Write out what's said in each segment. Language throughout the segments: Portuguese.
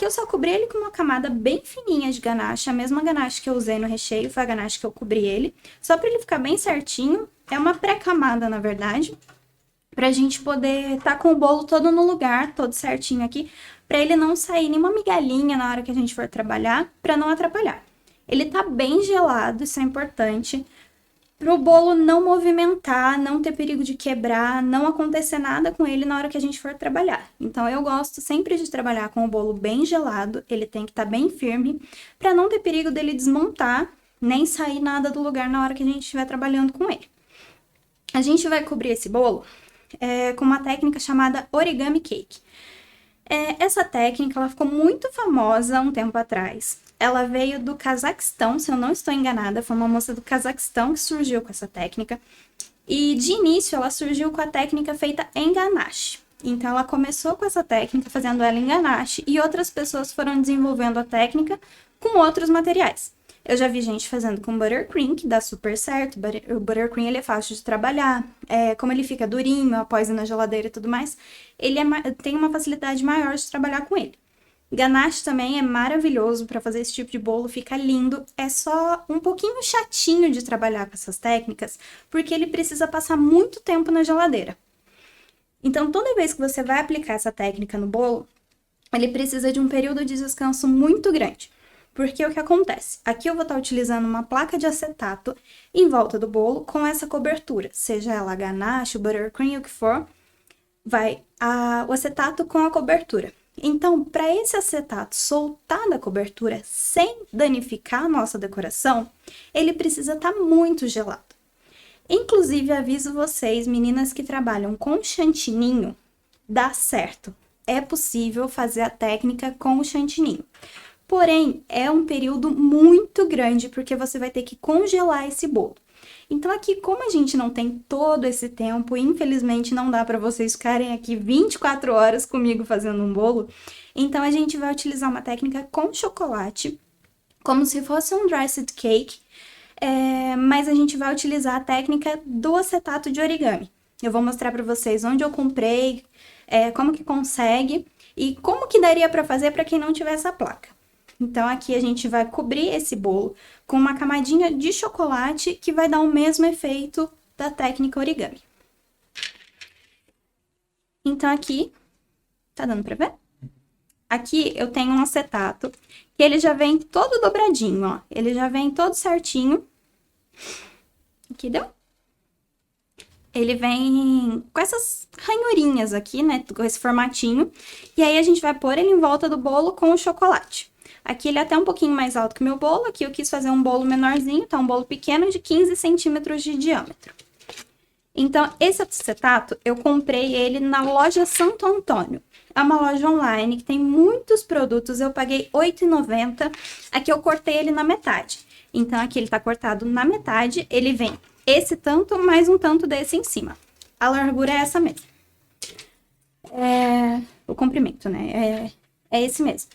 Aqui eu só cobri ele com uma camada bem fininha de ganache, a mesma ganache que eu usei no recheio, foi a ganache que eu cobri ele, só para ele ficar bem certinho. É uma pré-camada, na verdade, pra gente poder tá com o bolo todo no lugar, todo certinho aqui, pra ele não sair nenhuma migalhinha na hora que a gente for trabalhar, pra não atrapalhar. Ele tá bem gelado, isso é importante, pro bolo não movimentar, não ter perigo de quebrar, não acontecer nada com ele na hora que a gente for trabalhar. Então eu gosto sempre de trabalhar com o bolo bem gelado, ele tem que estar bem firme, pra não ter perigo dele desmontar, nem sair nada do lugar na hora que a gente estiver trabalhando com ele. A gente vai cobrir esse bolo com uma técnica chamada origami cake. Essa técnica ela ficou muito famosa um tempo atrás. Ela veio do Cazaquistão, se eu não estou enganada, foi uma moça do Cazaquistão que surgiu com essa técnica. E de início ela surgiu com a técnica feita em ganache. Então ela começou com essa técnica, fazendo ela em ganache, e outras pessoas foram desenvolvendo a técnica com outros materiais. Eu já vi gente fazendo com buttercream, que dá super certo. O buttercream ele é fácil de trabalhar. Como ele fica durinho, após ir na geladeira e tudo mais, ele tem uma facilidade maior de trabalhar com ele. Ganache também é maravilhoso para fazer esse tipo de bolo, fica lindo. É só um pouquinho chatinho de trabalhar com essas técnicas, porque ele precisa passar muito tempo na geladeira. Então, toda vez que você vai aplicar essa técnica no bolo, ele precisa de um período de descanso muito grande. Porque o que acontece? Aqui eu vou estar utilizando uma placa de acetato em volta do bolo com essa cobertura, seja ela ganache, buttercream, o que for, o acetato com a cobertura. Então, para esse acetato soltar da cobertura sem danificar a nossa decoração, ele precisa estar muito gelado. Inclusive, aviso vocês, meninas que trabalham com chantininho, dá certo. É possível fazer a técnica com o chantininho. Porém, é um período muito grande, porque você vai ter que congelar esse bolo. Então, aqui, como a gente não tem todo esse tempo, infelizmente não dá para vocês ficarem aqui 24 horas comigo fazendo um bolo, então a gente vai utilizar uma técnica com chocolate, como se fosse um dry seed cake, mas a gente vai utilizar a técnica do acetato de origami. Eu vou mostrar para vocês onde eu comprei, como que consegue e como que daria para fazer para quem não tiver essa placa. Então, aqui a gente vai cobrir esse bolo com uma camadinha de chocolate que vai dar o mesmo efeito da técnica origami. Então, aqui, tá dando pra ver? Aqui eu tenho um acetato que ele já vem todo dobradinho, ó. Ele já vem todo certinho. Aqui deu? Ele vem com essas ranhurinhas aqui, né? Com esse formatinho. E aí a gente vai pôr ele em volta do bolo com o chocolate. Aqui ele é até um pouquinho mais alto que o meu bolo. Aqui eu quis fazer um bolo menorzinho, tá? Um bolo pequeno de 15 centímetros de diâmetro. Então, esse acetato, eu comprei ele na loja Santo Antônio. É uma loja online que tem muitos produtos. Eu paguei R$ 8,90. Aqui eu cortei ele na metade. Então, aqui ele tá cortado na metade. Ele vem esse tanto, mais um tanto desse em cima. A largura é essa mesmo. O comprimento, né? É esse mesmo.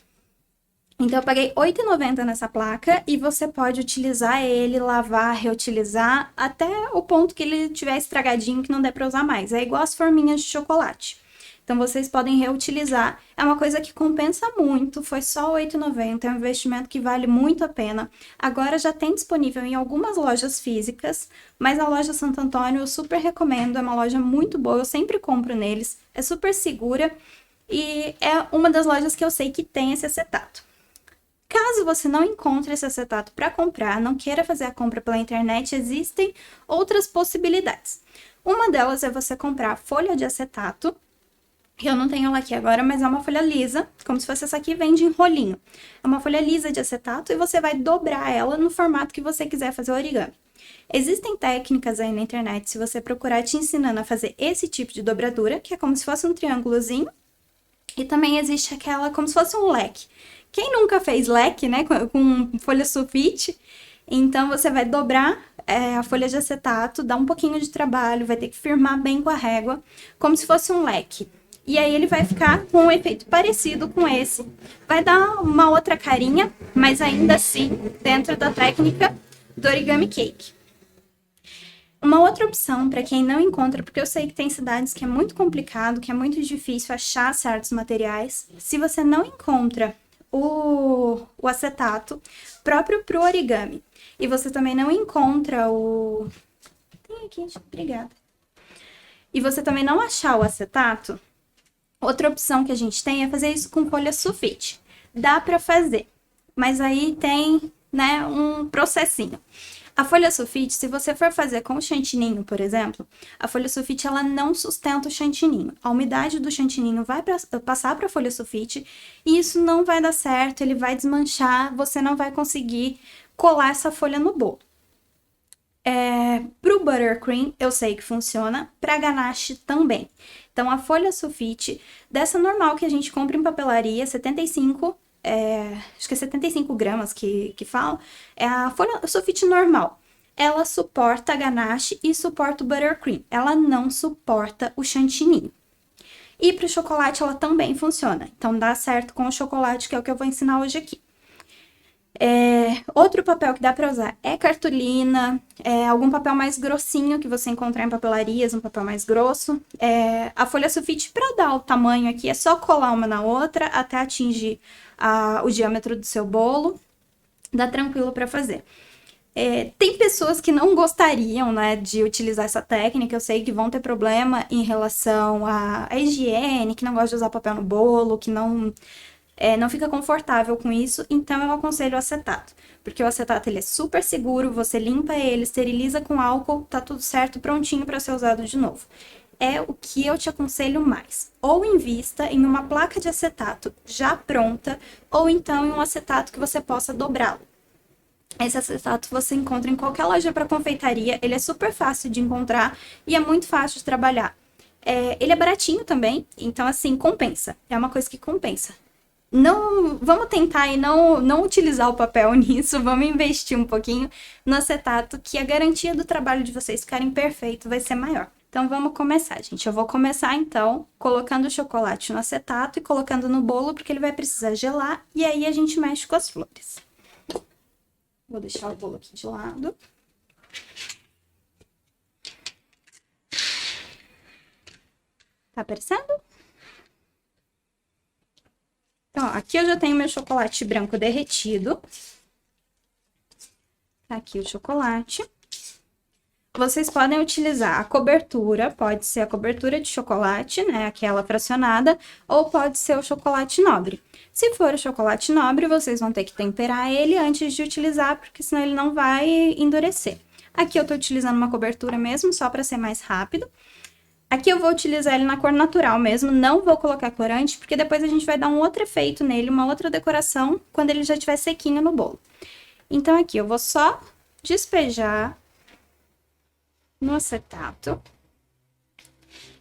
Então, eu paguei R$ 8,90 nessa placa e você pode utilizar ele, lavar, reutilizar, até o ponto que ele tiver estragadinho, que não der para usar mais. É igual as forminhas de chocolate. Então, vocês podem reutilizar. É uma coisa que compensa muito, foi só R$ 8,90, é um investimento que vale muito a pena. Agora já tem disponível em algumas lojas físicas, mas a loja Santo Antônio eu super recomendo, é uma loja muito boa, eu sempre compro neles, é super segura e é uma das lojas que eu sei que tem esse acetato. Caso você não encontre esse acetato para comprar, não queira fazer a compra pela internet, existem outras possibilidades. Uma delas é você comprar folha de acetato, que eu não tenho ela aqui agora, mas é uma folha lisa, como se fosse essa aqui, vende em rolinho. É uma folha lisa de acetato e você vai dobrar ela no formato que você quiser fazer o origami. Existem técnicas aí na internet, se você procurar, te ensinando a fazer esse tipo de dobradura, que é como se fosse um triângulozinho, e também existe aquela como se fosse um leque. Quem nunca fez leque, né, com folha sulfite? Então, você vai dobrar a folha de acetato, dá um pouquinho de trabalho, vai ter que firmar bem com a régua, como se fosse um leque. E aí, ele vai ficar com um efeito parecido com esse. Vai dar uma outra carinha, mas ainda assim, dentro da técnica do origami cake. Uma outra opção para quem não encontra, porque eu sei que tem cidades que é muito complicado, que é muito difícil achar certos materiais. Se você não encontra o acetato próprio pro origami. E você também não encontra o... Tem aqui, obrigada. E você também não achar o acetato, outra opção que a gente tem é fazer isso com folha sulfite. Dá para fazer, mas aí tem, né, um processinho. A folha sulfite, se você for fazer com o chantininho, por exemplo, a folha sulfite ela não sustenta o chantininho. A umidade do chantininho vai passar para a folha sulfite e isso não vai dar certo, ele vai desmanchar, você não vai conseguir colar essa folha no bolo. Pro buttercream, eu sei que funciona, pra ganache também. Então, a folha sulfite, dessa normal que a gente compra em papelaria, 75, acho que é 75 gramas que falam, é a folha sulfite normal. Ela suporta a ganache e suporta o buttercream. Ela não suporta o chantininho. E pro chocolate, ela também funciona. Então, dá certo com o chocolate, que é o que eu vou ensinar hoje aqui. Outro papel que dá para usar é cartolina, algum papel mais grossinho que você encontrar em papelarias, um papel mais grosso. A folha sulfite, para dar o tamanho aqui, é só colar uma na outra até atingir o diâmetro do seu bolo. Dá tranquilo para fazer. Tem pessoas que não gostariam, né, de utilizar essa técnica, eu sei que vão ter problema em relação à higiene, que não gosta de usar papel no bolo, que não fica confortável com isso, então eu aconselho o acetato. Porque o acetato ele é super seguro, você limpa ele, esteriliza com álcool, tá tudo certo, prontinho para ser usado de novo. É o que eu te aconselho mais. Ou invista em uma placa de acetato já pronta, ou então em um acetato que você possa dobrá-lo. Esse acetato você encontra em qualquer loja para confeitaria, ele é super fácil de encontrar e é muito fácil de trabalhar. Ele é baratinho também, então assim, compensa. É uma coisa que compensa. Não, vamos tentar e não utilizar o papel nisso, vamos investir um pouquinho no acetato, que a garantia do trabalho de vocês ficarem perfeito vai ser maior. Então vamos começar, gente. Eu vou começar então colocando o chocolate no acetato e colocando no bolo, porque ele vai precisar gelar, e aí a gente mexe com as flores. Vou deixar o bolo aqui de lado. Tá aparecendo? Então, ó, aqui eu já tenho meu chocolate branco derretido. Tá aqui o chocolate. Vocês podem utilizar a cobertura, pode ser a cobertura de chocolate, né, aquela fracionada, ou pode ser o chocolate nobre. Se for o chocolate nobre, vocês vão ter que temperar ele antes de utilizar, porque senão ele não vai endurecer. Aqui eu tô utilizando uma cobertura mesmo, só para ser mais rápido. Aqui eu vou utilizar ele na cor natural mesmo, não vou colocar corante, porque depois a gente vai dar um outro efeito nele, uma outra decoração, quando ele já estiver sequinho no bolo. Então aqui eu vou só despejar no acetato.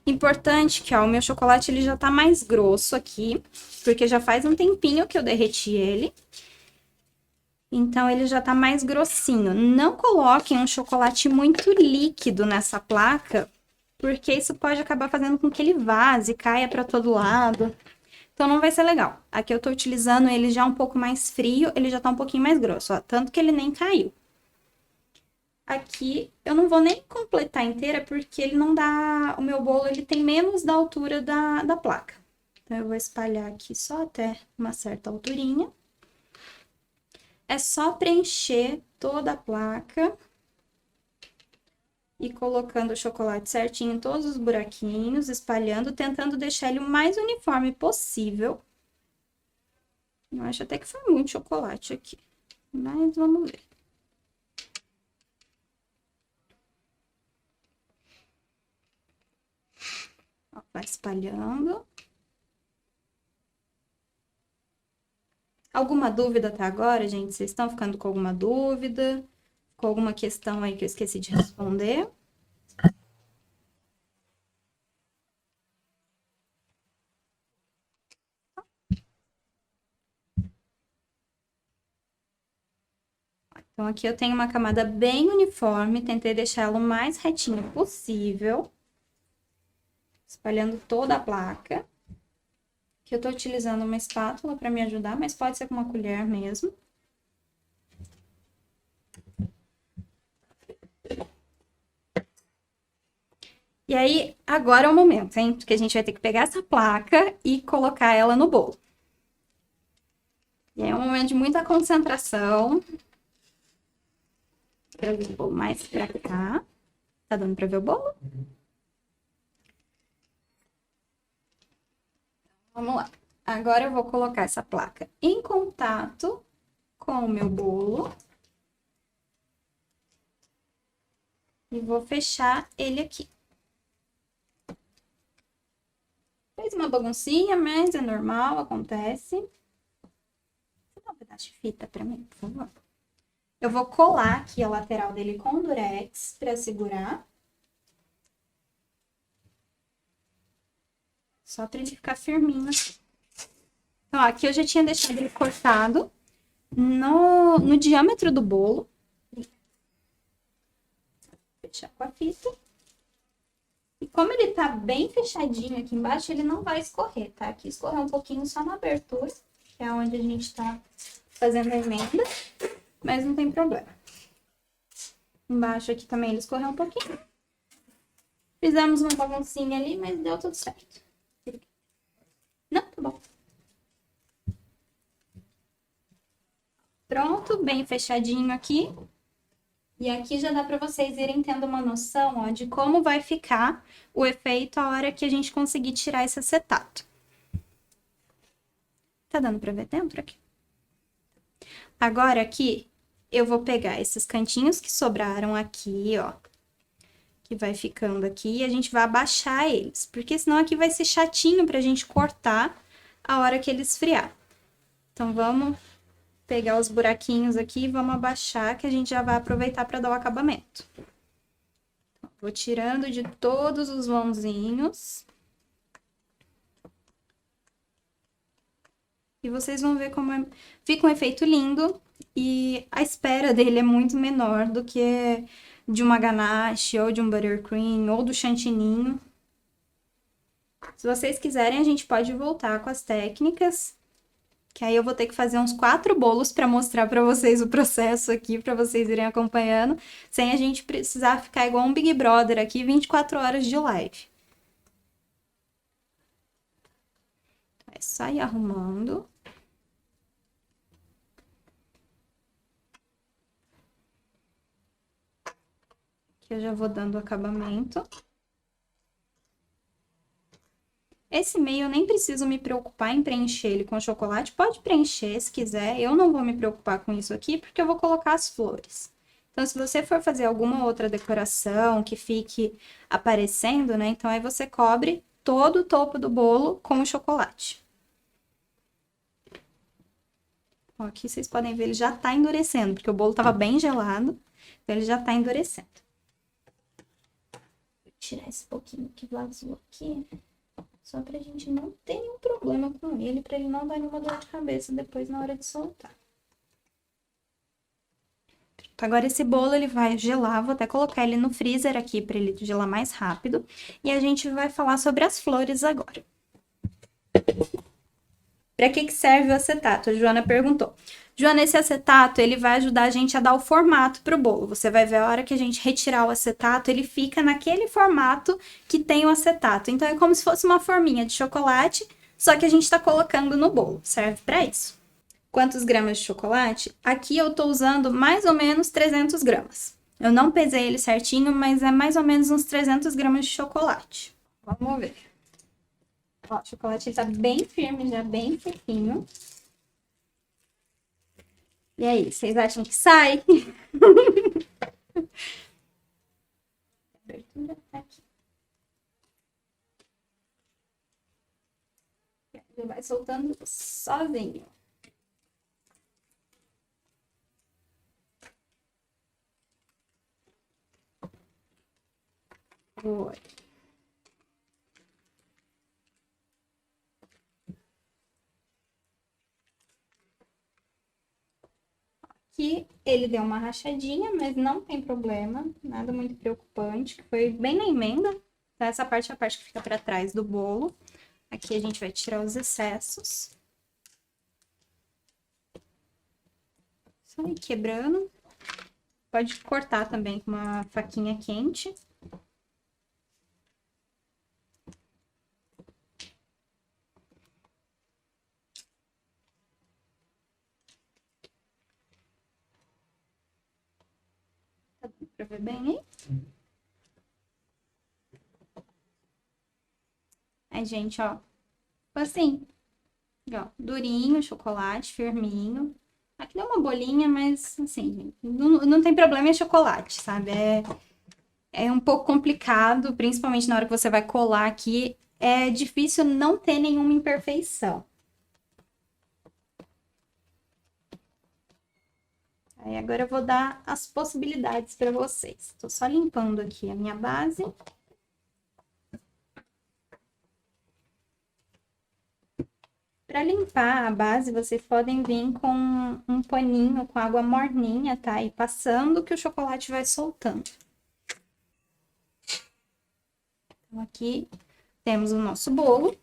Importante que, ó, o meu chocolate ele já tá mais grosso aqui, porque já faz um tempinho que eu derreti ele. Então, ele já tá mais grossinho. Não coloquem um chocolate muito líquido nessa placa, porque isso pode acabar fazendo com que ele vaze, caia para todo lado. Então, não vai ser legal. Aqui eu tô utilizando ele já um pouco mais frio, ele já tá um pouquinho mais grosso, ó. Tanto que ele nem caiu. Aqui, eu não vou nem completar inteira, porque ele não dá... O meu bolo, ele tem menos da altura da placa. Então, eu vou espalhar aqui só até uma certa alturinha. É só preencher toda a placa e colocando o chocolate certinho em todos os buraquinhos, espalhando, tentando deixar ele o mais uniforme possível. Eu acho até que foi muito chocolate aqui, mas vamos ver. Ó, vai espalhando. Alguma dúvida até agora, gente? Vocês estão ficando com alguma dúvida? Com alguma questão aí que eu esqueci de responder? Então, aqui eu tenho uma camada bem uniforme, tentei deixar ela o mais retinho possível, espalhando toda a placa. Aqui eu tô utilizando uma espátula para me ajudar, mas pode ser com uma colher mesmo. E aí, agora é o momento, hein? Porque a gente vai ter que pegar essa placa e colocar ela no bolo. E aí é um momento de muita concentração. Trazer o bolo mais pra cá. Tá dando pra ver o bolo? Vamos lá. Agora eu vou colocar essa placa em contato com o meu bolo. E vou fechar ele aqui. Fez uma baguncinha, mas é normal, acontece. Você dá um pedaço de fita pra mim, por favor? Eu vou colar aqui a lateral dele com durex pra segurar. Só pra ele ficar firminho. Então, ó, aqui eu já tinha deixado ele cortado no diâmetro do bolo. Vou fechar com a fita. E como ele tá bem fechadinho aqui embaixo, ele não vai escorrer, tá? Aqui escorreu um pouquinho só na abertura, que é onde a gente tá fazendo a emenda, mas não tem problema. Embaixo aqui também ele escorreu um pouquinho. Fizemos uma baguncinha ali, mas deu tudo certo. Não, tá bom. Pronto, bem fechadinho aqui. E aqui já dá para vocês irem tendo uma noção, ó, de como vai ficar o efeito a hora que a gente conseguir tirar esse acetato. Tá dando para ver dentro aqui? Agora aqui, eu vou pegar esses cantinhos que sobraram aqui, ó. Que vai ficando aqui e a gente vai abaixar eles. Porque senão aqui vai ser chatinho pra gente cortar a hora que ele esfriar. Então, vamos pegar os buraquinhos aqui e vamos abaixar, que a gente já vai aproveitar para dar o acabamento. Vou tirando de todos os vãozinhos. E vocês vão ver como fica um efeito lindo. E a espera dele é muito menor do que de uma ganache, ou de um buttercream, ou do chantininho. Se vocês quiserem, a gente pode voltar com as técnicas. Que aí eu vou ter que fazer uns 4 bolos para mostrar para vocês o processo aqui, para vocês irem acompanhando, sem a gente precisar ficar igual um Big Brother aqui, 24 horas de live. É só ir arrumando. Aqui eu já vou dando o acabamento. Esse meio eu nem preciso me preocupar em preencher ele com chocolate. Pode preencher se quiser. Eu não vou me preocupar com isso aqui, porque eu vou colocar as flores. Então, se você for fazer alguma outra decoração que fique aparecendo, né? Então, aí você cobre todo o topo do bolo com o chocolate. Ó, aqui vocês podem ver, ele já tá endurecendo, porque o bolo tava bem gelado. Então, ele já tá endurecendo. Vou tirar esse pouquinho que vazou aqui. Só pra gente não ter nenhum problema com ele, pra ele não dar nenhuma dor de cabeça depois na hora de soltar. Agora esse bolo ele vai gelar, vou até colocar ele no freezer aqui pra ele gelar mais rápido. E a gente vai falar sobre as flores agora. Pra que serve o acetato? A Joana perguntou. Joana, esse acetato, ele vai ajudar a gente a dar o formato pro bolo. Você vai ver a hora que a gente retirar o acetato, ele fica naquele formato que tem o acetato. Então, é como se fosse uma forminha de chocolate, só que a gente tá colocando no bolo. Serve pra isso. Quantos gramas de chocolate? Aqui eu tô usando mais ou menos 300 gramas. Eu não pesei ele certinho, mas é mais ou menos uns 300 gramas de chocolate. Vamos ver. Ó, o chocolate ele tá bem firme, já bem sequinho. E aí, vocês acham que sai? A abertura tá aqui. Ele vai soltando sozinho. Foi. Aqui ele deu uma rachadinha, mas não tem problema, nada muito preocupante, que foi bem na emenda. Tá? Essa parte é a parte que fica para trás do bolo. Aqui a gente vai tirar os excessos. Só ir quebrando. Pode cortar também com uma faquinha quente. Pra ver bem aí. Aí, gente, ó. Assim. Ó, durinho, chocolate, firminho. Aqui deu uma bolinha, mas assim, não tem problema, é chocolate, sabe? É um pouco complicado, principalmente na hora que você vai colar aqui. É difícil não ter nenhuma imperfeição. Aí agora eu vou dar as possibilidades para vocês. Tô só limpando aqui a minha base. Para limpar a base, vocês podem vir com um paninho com água morninha, tá? E passando que o chocolate vai soltando. Então, aqui temos o nosso bolo.